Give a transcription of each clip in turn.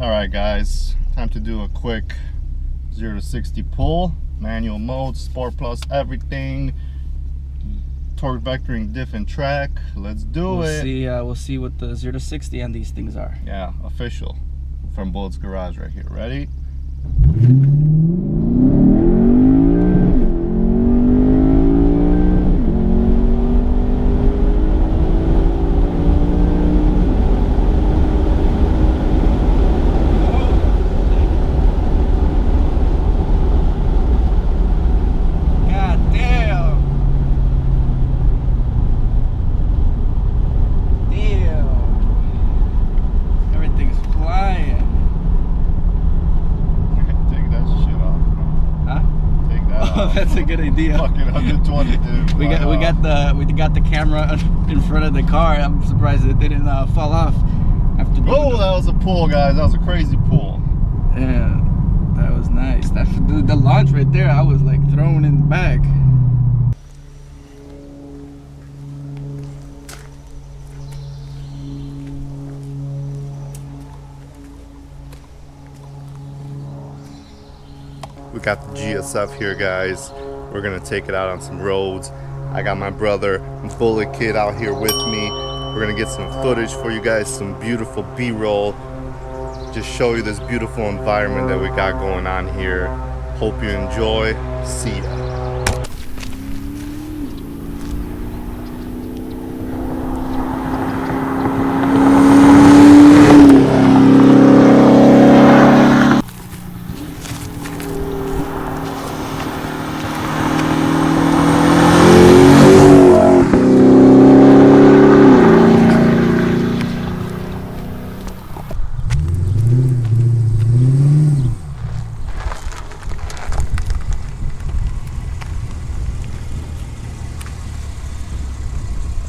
Alright guys, time to do a quick 0 to 60 pull. Manual mode, Sport Plus, everything. Torque vectoring diff and track. Let's do it. We'll see what the 0 to 60 on these things are. Yeah, official. From Bullet's Garage right here. Ready? That's a good idea. Fucking 120, dude. We got the camera in front of the car. I'm surprised it didn't fall off after doing Oh, that was a pull, guys. That was a crazy pull. Yeah, that was nice. That's the launch right there. I was like thrown in the back. We got the GSF here, guys. We're gonna take it out on some roads. I got my brother Bullet Kid out here with me. We're gonna get some footage for you guys, some beautiful B-roll. Just show you this beautiful environment that we got going on here. Hope you enjoy. See ya.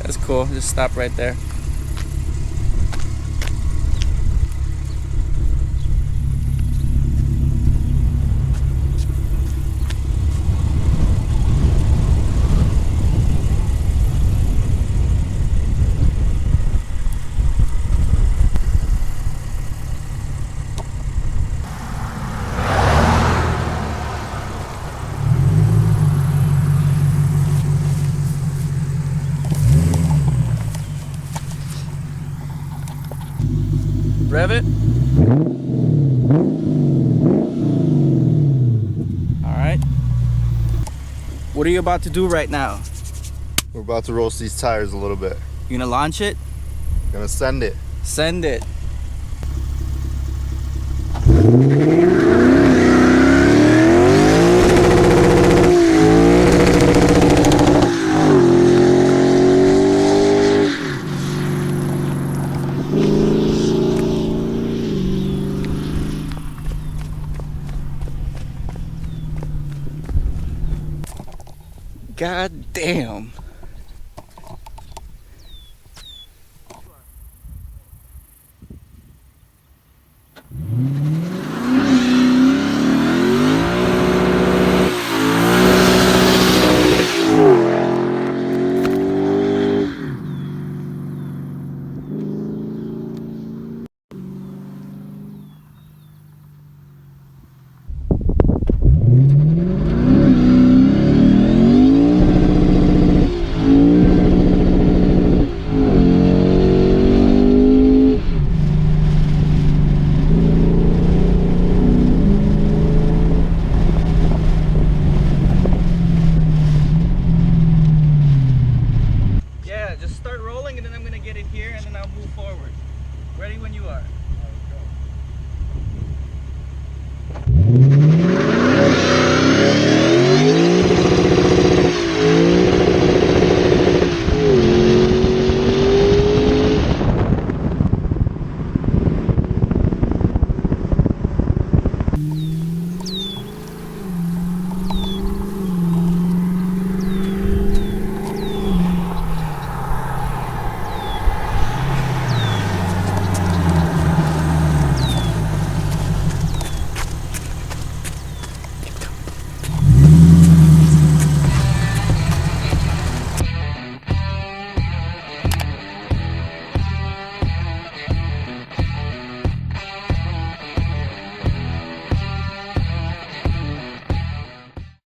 That's cool. Just stop right there. Rev it. All right. What are you about to do right now? We're about to roast these tires a little bit. You gonna launch it? Gonna send it. Send it. God damn.